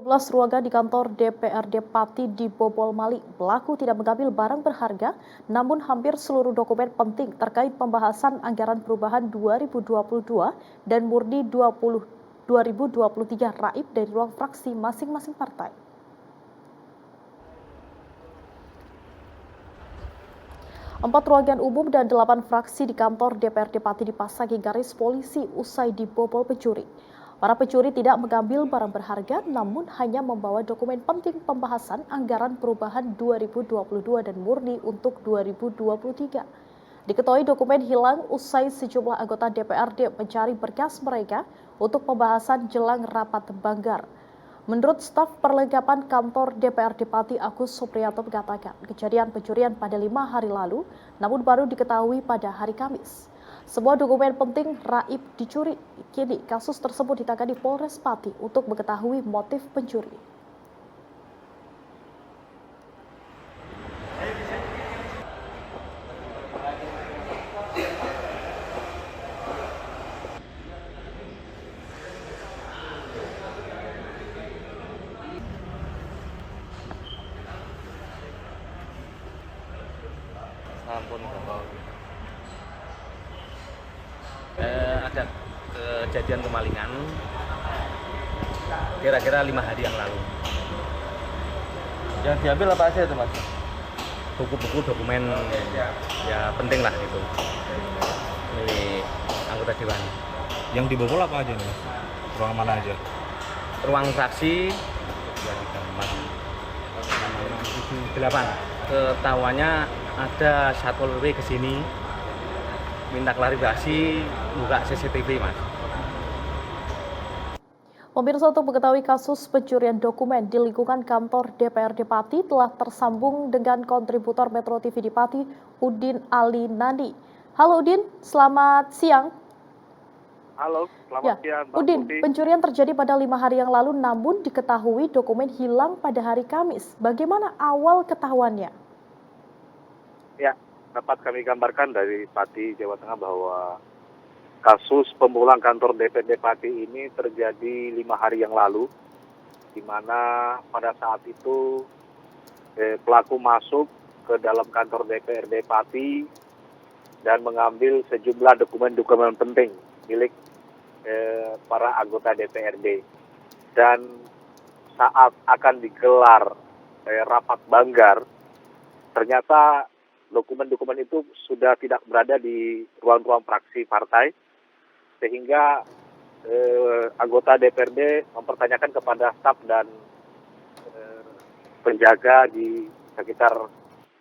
12 ruangan di kantor DPRD Pati dibobol maling. Pelaku tidak mengambil barang berharga, namun hampir seluruh dokumen penting terkait pembahasan anggaran perubahan 2022 dan murni 2023 raib dari ruang fraksi masing-masing partai. Empat ruangan umum dan 8 fraksi di kantor DPRD Pati dipasangi garis polisi usai dibobol pencuri. Para pencuri tidak mengambil barang berharga, namun hanya membawa dokumen penting pembahasan anggaran perubahan 2022 dan murni untuk 2023. Diketahui dokumen hilang usai sejumlah anggota DPRD mencari berkas mereka untuk pembahasan jelang rapat Banggar. Menurut staf perlengkapan kantor DPRD Pati Agus Supriyanto mengatakan kejadian pencurian pada 5 hari lalu, namun baru diketahui pada hari Kamis. Sebuah dokumen penting raib dicuri. Kini kasus tersebut ditangani Polres Pati untuk mengetahui motif pencuri. Ampun, ada kejadian kemalingan kira-kira 5 hari yang lalu. Yang diambil apa aja itu, Mas? Buku-buku dokumen ya penting lah gitu milik anggota dewan. Yang dibobol apa aja nih, Mas? Ruangan mana aja? Ruang fraksi 2, 3, 4, 6, 7, 8. Ketahuannya ada Satpol PP kesini minta klarifikasi buka CCTV, Mas. Pemirsa, untuk mengetahui kasus pencurian dokumen di lingkungan kantor DPRD Pati telah tersambung dengan kontributor Metro TV di Pati, Udin Ali Nandi. Halo Udin, selamat siang. Halo, selamat siang Mbak Udin, Putih. pencurian terjadi pada 5 hari yang lalu namun diketahui dokumen hilang pada hari Kamis. Bagaimana awal ketahuannya? Ya, dapat kami gambarkan dari Pati, Jawa Tengah bahwa kasus pembobolan kantor DPRD Pati ini terjadi 5 hari yang lalu, di mana pada saat itu pelaku masuk ke dalam kantor DPRD Pati dan mengambil sejumlah dokumen-dokumen penting milik para anggota DPRD. Dan saat akan digelar rapat Banggar, ternyata dokumen-dokumen itu sudah tidak berada di ruang-ruang fraksi partai, sehingga anggota DPRD mempertanyakan kepada staf dan penjaga di sekitar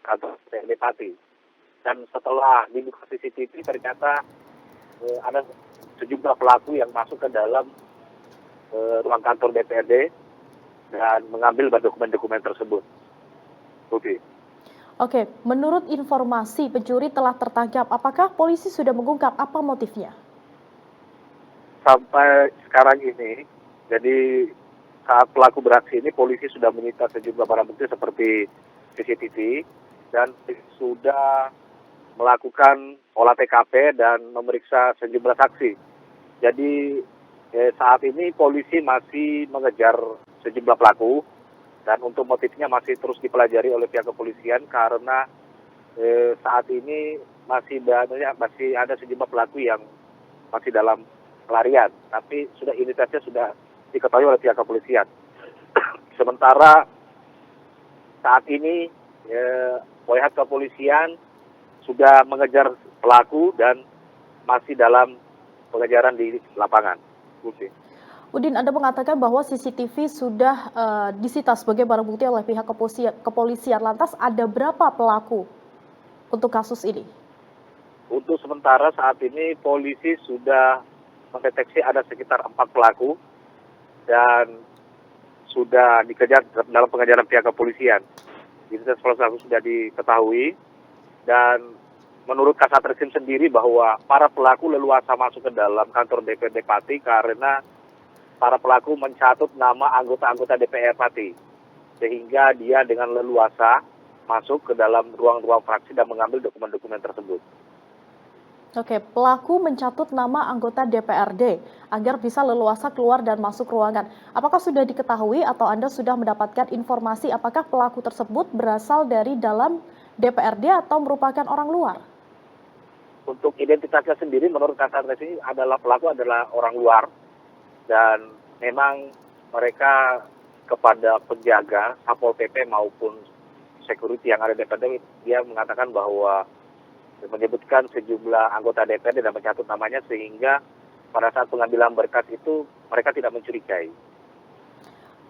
kantor DPRD Pati. Dan setelah dibuka CCTV ternyata ada sejumlah pelaku yang masuk ke dalam ruang kantor DPRD dan mengambil dokumen-dokumen tersebut. Oke, menurut informasi pencuri telah tertangkap, apakah polisi sudah mengungkap apa motifnya? Sampai sekarang ini, jadi saat pelaku beraksi ini polisi sudah menyita sejumlah barang bukti seperti CCTV dan sudah melakukan olah TKP dan memeriksa sejumlah saksi. Jadi saat ini polisi masih mengejar sejumlah pelaku dan untuk motifnya masih terus dipelajari oleh pihak kepolisian karena saat ini masih ada sejumlah pelaku yang masih dalam pelarian, tapi identitasnya sudah diketahui oleh pihak kepolisian. Sementara saat ini pihak kepolisian sudah mengejar pelaku dan masih dalam pengejaran di lapangan. Udin, Anda mengatakan bahwa CCTV sudah disita sebagai barang bukti oleh pihak kepolisian. Lantas ada berapa pelaku untuk kasus ini? Untuk sementara saat ini polisi sudah mendeteksi ada sekitar 4 pelaku dan sudah dikejar dalam pengejaran pihak kepolisian. Identitas pelaku sudah diketahui dan menurut Kasat Reskrim sendiri bahwa para pelaku leluasa masuk ke dalam kantor DPRD Pati karena para pelaku mencatut nama anggota-anggota DPR Pati, sehingga dia dengan leluasa masuk ke dalam ruang-ruang fraksi dan mengambil dokumen-dokumen tersebut. Oke, pelaku mencatut nama anggota DPRD agar bisa leluasa keluar dan masuk ruangan. Apakah sudah diketahui atau Anda sudah mendapatkan informasi apakah pelaku tersebut berasal dari dalam DPRD atau merupakan orang luar? Untuk identitasnya sendiri menurut Kasat Reskrim adalah pelaku adalah orang luar dan memang mereka kepada penjaga Satpol PP maupun security yang ada di DPRD dia mengatakan bahwa menyebutkan sejumlah anggota DPRD dan mencatut namanya sehingga pada saat pengambilan berkas itu mereka tidak mencurigai.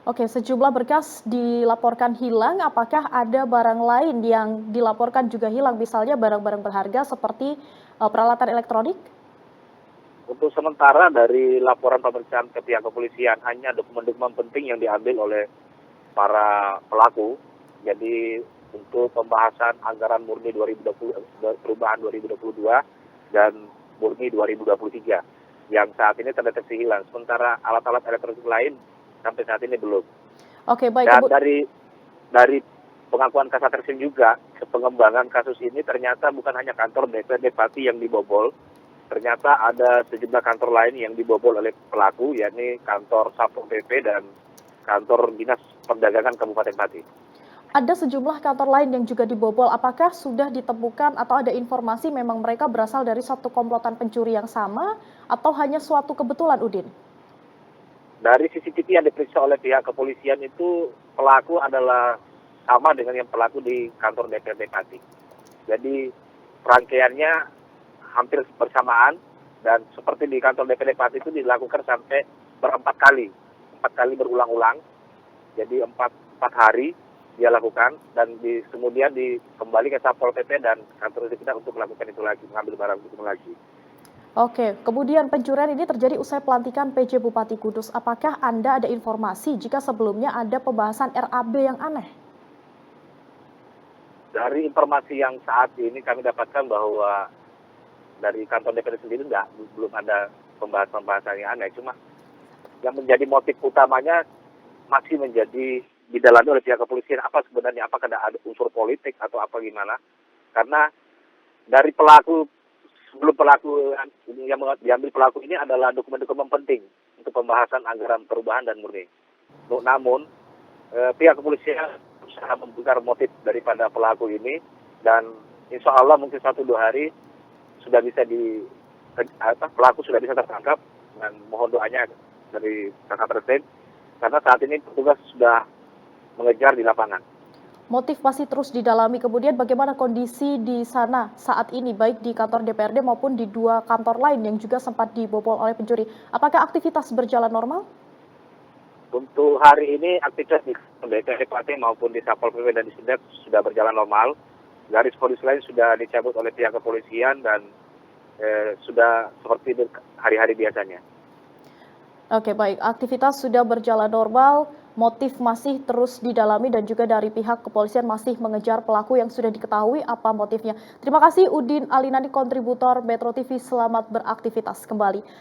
Oke, sejumlah berkas dilaporkan hilang. Apakah ada barang lain yang dilaporkan juga hilang, misalnya barang-barang berharga seperti peralatan elektronik? Untuk sementara dari laporan pemeriksaan ke pihak kepolisian hanya dokumen-dokumen penting yang diambil oleh para pelaku. Jadi untuk pembahasan anggaran murni 2020 perubahan 2022 dan murni 2023 yang saat ini terdeteksi hilang. Sementara alat-alat elektronik lain sampai saat ini belum. Oke, baik. Dan dari pengakuan Kasat Reskrim juga, pengembangan kasus ini ternyata bukan hanya kantor DPRD Pati yang dibobol, ternyata ada sejumlah kantor lain yang dibobol oleh pelaku, yakni kantor Satpol PP dan kantor Dinas Perdagangan Kabupaten Pati. Ada sejumlah kantor lain yang juga dibobol. Apakah sudah ditemukan atau ada informasi memang mereka berasal dari satu komplotan pencuri yang sama atau hanya suatu kebetulan, Udin? Dari CCTV yang diperiksa oleh pihak kepolisian itu pelaku adalah sama dengan yang pelaku di kantor DPRD Pati. Jadi rangkaiannya hampir bersamaan dan seperti di kantor DPRD Pati itu dilakukan sampai empat kali berulang-ulang. Jadi empat hari dia lakukan dan kemudian kembali ke Satpol PP dan kantor kita untuk melakukan itu lagi, mengambil barang itu lagi. Oke, kemudian pencurian ini terjadi usai pelantikan PJ Bupati Kudus. Apakah Anda ada informasi jika sebelumnya ada pembahasan RAB yang aneh? Dari informasi yang saat ini kami dapatkan bahwa dari kantor DPRD sendiri belum ada pembahasan yang aneh. Cuma yang menjadi motif utamanya masih menjadi didalami oleh pihak kepolisian apa sebenarnya, apakah ada unsur politik atau apa gimana. Karena dari sebelum pelaku yang diambil pelaku ini adalah dokumen-dokumen penting untuk pembahasan anggaran perubahan dan murni. Namun pihak kepolisian berusaha membongkar motif daripada pelaku ini dan insya Allah mungkin 1-2 hari sudah bisa pelaku sudah bisa tertangkap dan mohon doanya dari Kasat Reskrim karena saat ini petugas sudah mengejar di lapangan. Motif masih terus didalami. Kemudian bagaimana kondisi di sana saat ini, baik di kantor DPRD maupun di 2 kantor lain yang juga sempat dibobol oleh pencuri? Apakah aktivitas berjalan normal? Untuk hari ini aktivitas di DPRD Pati maupun di Satpol PP dan di Sidak sudah berjalan normal. Garis polisi lain sudah dicabut oleh pihak kepolisian dan sudah seperti hari-hari biasanya. Oke, baik. Aktivitas sudah berjalan normal. Motif masih terus didalami dan juga dari pihak kepolisian masih mengejar pelaku yang sudah diketahui apa motifnya. Terima kasih Udin Alinani, kontributor Metro TV. Selamat beraktivitas kembali.